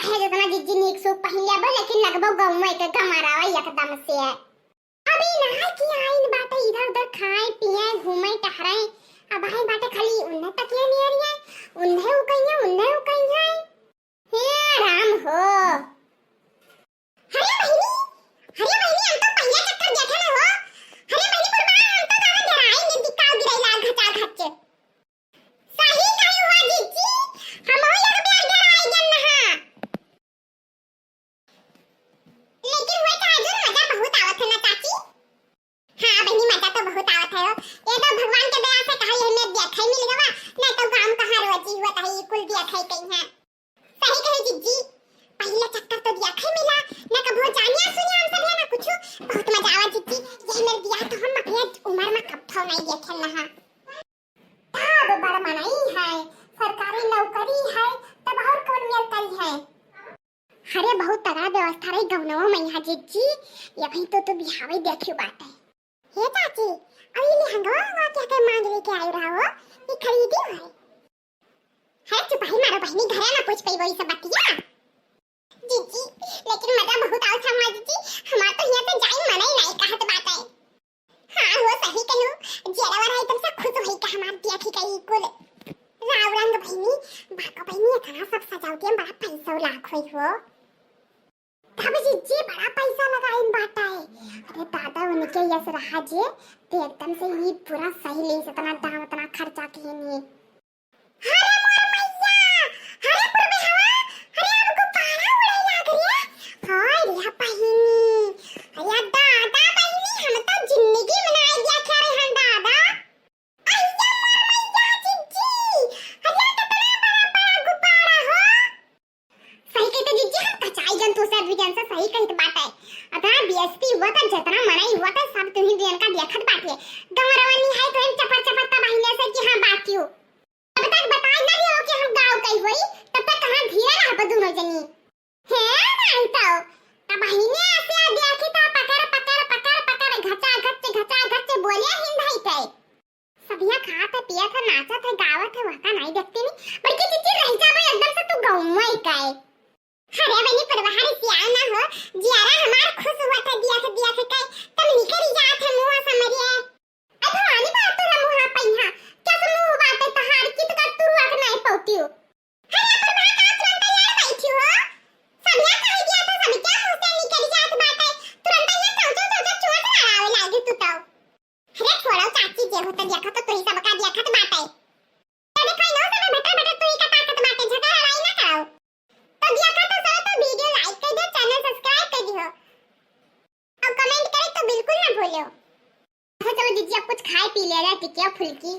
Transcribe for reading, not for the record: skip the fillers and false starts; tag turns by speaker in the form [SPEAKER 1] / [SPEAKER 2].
[SPEAKER 1] चाहे जितना जिज्जी नीक सो पहले बा लेकिन लगभग गांव में एक गमारावा एकदम से है। अभी नहा के आइन बाटे इधर उधर खाए पिए घूमे टहरे अब आई बाटे खाली उन्हें तकिया नहीं आ रही है उन्हें उन्हें है हे राम हो। हरे बहनी हम तो पहले चक्कर देखे ना हो। हरे बहनी पुरबा हम तो दादा डराई ने दिखाओ गिरैला घचा घच सही कही हुआ जीजी हम हो लग पे डराई जन नहा लेकिन वो ताजुन मजा बहुत आवत है ना चाची। हां बहनी मजा तो बहुत आवत है ये तो भगवान के दया से कहा ये में देखै मिल गवा नहीं तो काम कहां रोजी हुआ है कुल देखै कहीं है। सही कहे जीजी पहले चक्कर तो देखै मिला ना कबो जानिया सुनिया हम सब है ना कुछ बहुत मजा आवा जीजी ये मेरे दिया तो हम अपने उम्र में कब थो नहीं देखल ना तब बड़ा मनाई है सरकारी नौकरी है तब और कौन मिलती है। हरे बहुत तगड़ा व्यवस्था रही गवनवा में यहाँ जीजी ये भाई तो बिहावे देखियो बात है। हे चाची अब ये लहंगा क्या के मांग लेके आई रहा हो ये खरीदी है। है चुपाई मारो बहनी घरे ना पूछ पई वही सब बतिया जीजी लेकिन मजा बहुत आवत है जीजी हमार तो यहाँ तो जाई मनाई नहीं कहत बात है। हां वो सही कहू जेरा वाला एकदम से खुश होई का हमार देखी कई कुल राव रंग बहनी बाका बहनी इतना सब सजावटी में बड़ा पैसा लाख होई हो तब जीजी बड़ा पैसा लगाइन बाटा है। अरे दादा उनके यस रहा जे तो एकदम से ये पूरा सही ले इतना दाम उतना खर्चा किए नहीं। अरे मोर मैया अरे पूर्वे हवा अरे हमको पारा उड़े लग रही है। हाय रे बहनी अरे दादा बहनी हम तो जिंदगी मनाई दिया क्या रे हम दादा अय्या मोर मैया जीजी अरे कितना बड़ा गुब्बारा हो। सही कहते जीजी हम कचाई जन तो सब विजन से सही कहत बात है। अदा बीएसपी हुआ था जितना मनाई हुआ था सब तुम्ही दिन का देखत बात है गमरवानी है तो इन चपर चपर तबाहीने से कि हां बात क्यों तब तक बता ना रही हो कि हम गांव कई होई तब तक कहां धीरे रह ब दोनों जनी है नहीं तो तबाहीने ऐसे देखी था पकड़ घचा घच बोले हिंदाई पे सभिया खात पिया था नाचत है गावत है वका नहीं देखती नहीं बल्कि चिच्ची रह जावे एकदम से तू गांव में काए। हरे बनी परवाहरी सिया ना हो जियारा हमार खुश हुआ था दिया के कई तब निकल जात है मुंह समरिए अब भवानी बात तो मुंह पहिया क्या तुम मुंह बात तहार की तो तू आके नहीं पौतियो। हरे परवा का तुरंत यार बैठी हो सभिया कह दिया था सभी क्या मुंह से निकल जात बात है तुरंत ये चौचो चोट लड़ावे लागे तू तो। अरे छोड़ो चाची जे होता देखा तो तू ही सब का देखत बात है तने कोई नो सब बेटा तू ही का ताकत बात है झगड़ा लड़ाई ना करो तो देखा तो वीडियो लाइक कर दो चैनल सब्सक्राइब कर दियो और कमेंट करे तो बिल्कुल ना भूलो। अच्छा चलो जीजी आप कुछ खाए पी ले रहा टिकिया फुल्की